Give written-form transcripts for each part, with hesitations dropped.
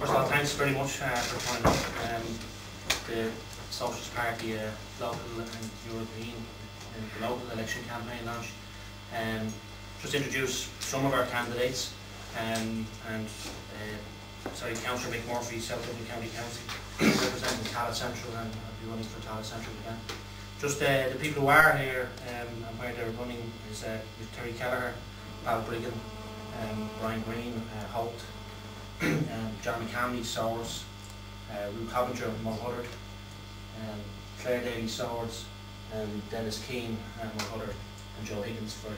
First of all, thanks very much for turning up. The Socialist Party local and European local election campaign launch. Just introduce some of our candidates Councillor Mick Murphy, South Dublin County Council, representing Tallaght Central, and I'll be running for Tallaght Central again. Just the people who are here and where they're running is Terry Cllr, Val Brigham, Brian Green, Holt, John McCamley, Sowers, Rue Coventry, Mulhuddard, Claire Daly, Sowers, Dennis Keane, Mulhuddard, and Joe Higgins for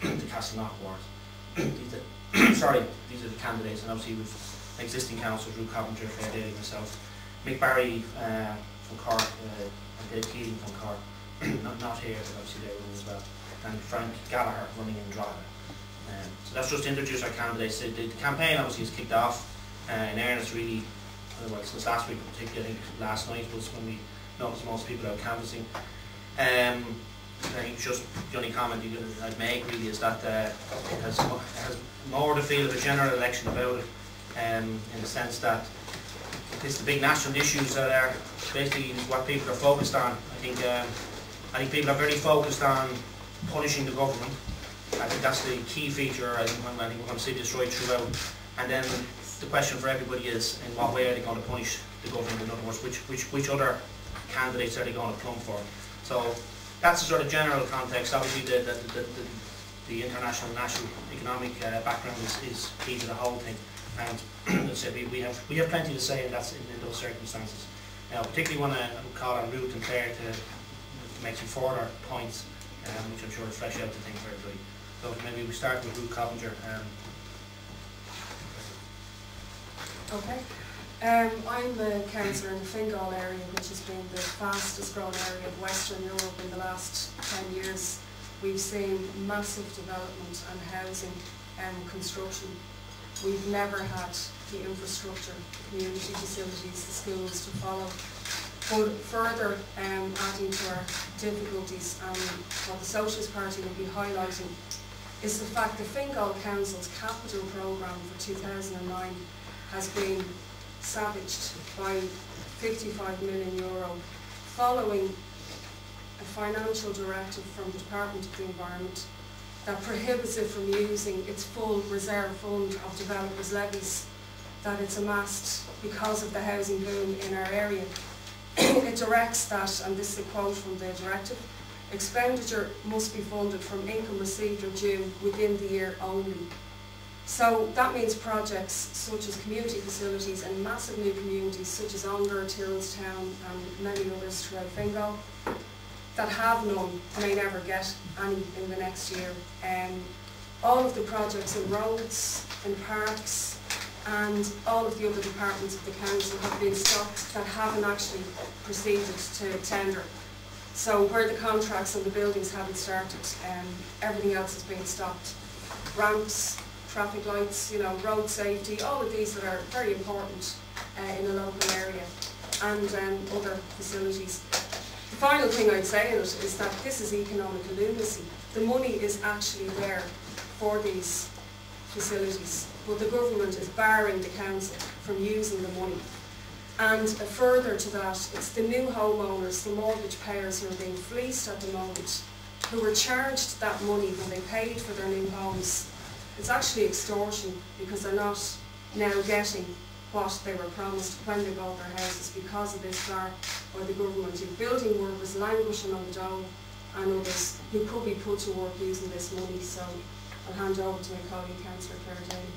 the Castleknock ward. These are the candidates, and obviously we've existing councillors, Rue Coventry, Claire Daly, myself, Mick Barry from Cork, and Dave Keating from Cork, not here, but obviously they're running as well, and Frank Gallagher running in Drogheda. So that's just to introduce our candidates. The campaign obviously has kicked off in earnest really, well, since last week, particularly I think last night was when we noticed most people out canvassing. I think just the only comment I'd make really is that it has more the feel of a general election about it, in the sense that it's the big national issues that are basically what people are focused on. I think people are very focused on punishing the government. I think that's the key feature. I think we're going to see this right throughout. And then the question for everybody is, in what way are they going to punish the government? In other words, which other candidates are they going to plumb for? So that's the sort of general context. Obviously, the international, national economic background is key to the whole thing. And as I said, we have plenty to say, and that's in those circumstances. Now, particularly want to call on Ruth and Claire to make some further points, which I'm sure will flesh out the thing for everybody. So maybe we start with Ruth Coventry. Okay. I'm a councillor in the Fingal area, which has been the fastest growing area of Western Europe in the last 10 years. We've seen massive development and housing and construction. We've never had the infrastructure, the community facilities, the schools to follow. But further adding to our difficulties, and what the Socialist Party will be highlighting, is the fact that Fingal Council's capital programme for 2009 has been savaged by €55 million following a financial directive from the Department of the Environment that prohibits it from using its full reserve fund of developers' levies that it's amassed because of the housing boom in our area. It directs that, and this is a quote from the directive, expenditure must be funded from income received or due within the year only. So that means projects such as community facilities and massive new communities such as Ongar, Tillstown and many others throughout Fingal that have none may never get any in the next year. All of the projects in roads, in parks and all of the other departments of the council have been stopped that haven't actually proceeded to tender. So where the contracts and the buildings haven't started, everything else has been stopped. Ramps, traffic lights, road safety, all of these that are very important in a local area, and other facilities. The final thing I'd say in it is that this is economic lunacy. The money is actually there for these facilities, but the government is barring the council from using the money. And further to that, it's the new homeowners, the mortgage payers who are being fleeced at the moment, who were charged that money when they paid for their new homes. It's actually extortion, because they're not now getting what they were promised when they bought their houses because of this Cllr or the government. You've building workers languishing on the dole and others who could be put to work using this money. So I'll hand over to my colleague, Councillor Claire Daly.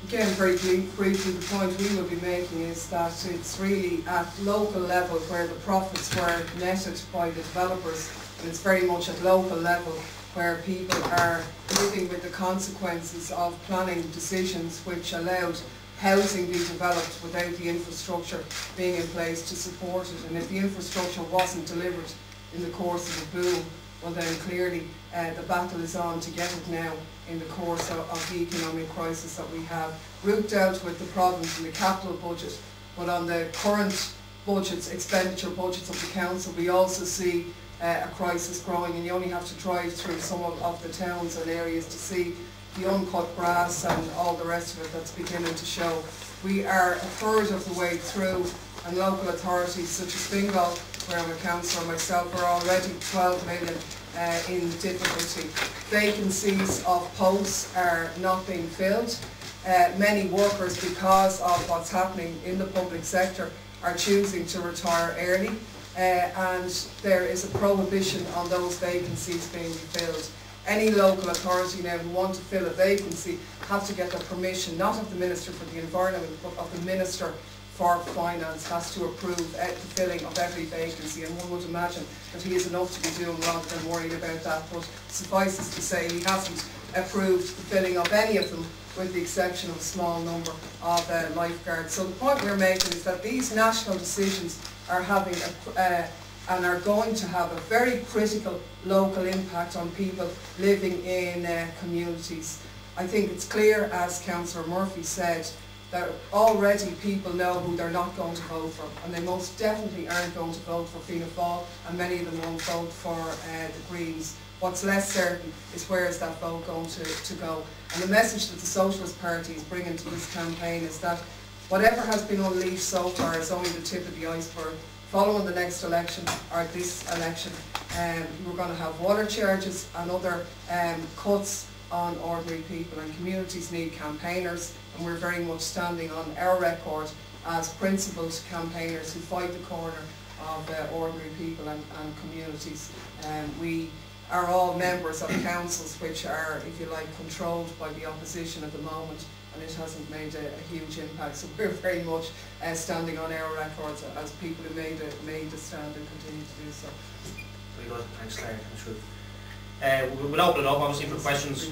Again, very briefly, the point we will be making is that it's really at local level where the profits were netted by the developers, and it's very much at local level where people are living with the consequences of planning decisions which allowed housing being developed without the infrastructure being in place to support it. And if the infrastructure wasn't delivered in the course of the boom, well then clearly the battle is on to get it now in the course of the economic crisis that we have. Root out with the problems in the capital budget, but on the current budgets, expenditure budgets of the council, we also see a crisis growing, and you only have to drive through some of the towns and areas to see the uncut grass and all the rest of it that's beginning to show. We are a third of the way through, and local authorities such as Fingal, where I'm a councillor myself, are already 12 million in difficulty. Vacancies of posts are not being filled. Many workers, because of what's happening in the public sector, are choosing to retire early, and there is a prohibition on those vacancies being filled. Any local authority now who want to fill a vacancy have to get the permission, not of the Minister for the Environment, but of the Minister for Finance has to approve the filling of every vacancy, and one would imagine that he has enough to be doing rather than worried about that, but suffices to say he hasn't approved the filling of any of them, with the exception of a small number of lifeguards. So the point we're making is that these national decisions are having and are going to have a very critical local impact on people living in communities. I think it's clear, as Councillor Murphy said, that already people know who they're not going to vote for, and they most definitely aren't going to vote for Fianna Fáil, and many of them won't vote for the Greens. What's less certain is where is that vote going to go. And the message that the Socialist Party is bringing to this campaign is that whatever has been unleashed so far is only the tip of the iceberg. Following the next election, or this election, we're going to have water charges and other cuts on ordinary people, and communities need campaigners, and we're very much standing on our record as principled campaigners who fight the corner of ordinary people and communities. We are all members of councils which are, if you like, controlled by the opposition at the moment, and it hasn't made a huge impact. So we're very much standing on our records as people who made a stand and continue to do so. Very good. Thanks, Claire. Thanks, Ruth. We'll open it up, obviously, for questions.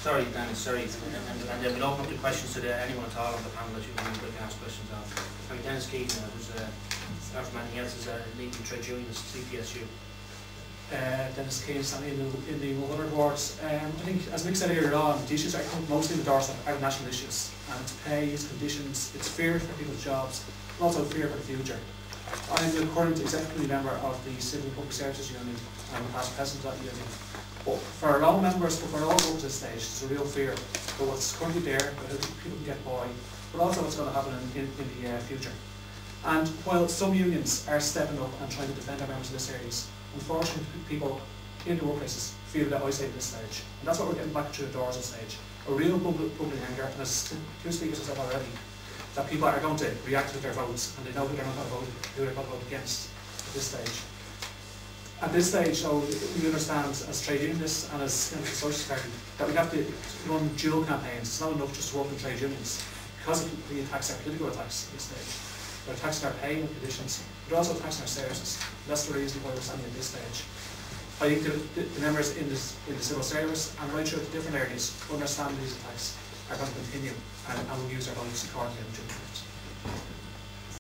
Sorry, Dennis, sorry. And then we'll open up the questions to anyone at all on the panel that you can ask questions of. Dennis Keaton, who's not from anything else, is leading trade unionist, CPSU. Dennis Keaton, standing in the 100 wards. I think, as Mick said earlier on, the issues are mostly the doorstep are national issues. And it's pay, it's conditions, it's fear for people's jobs, and also fear for the future. I'm the current executive member of the Civil Public Services Union, and past president of that union. But for a lot of members, but for all up to this stage, there's a real fear for what's currently there, how people can get by, but also what's going to happen in the future. And while some unions are stepping up and trying to defend their members in this areas, unfortunately people in the workplaces feel that isolated at this stage. And that's what we're getting back through the doors at this stage. A real public anger, and as two speakers have said already, that people are going to react with their votes, and they know who they're not going to vote, who they're going to vote against at this stage. At this stage, so we understand as trade unionists and as the Socialist Party that we have to run dual campaigns. It's not enough just to work in trade unions, because of the attacks, our political attacks at this stage. They're attacking our pay and conditions, but also attacking our services. And that's the reason why we're standing at this stage. I think the members in the civil service and right through the different areas understand these attacks are going to continue, and will use our votes accordingly in the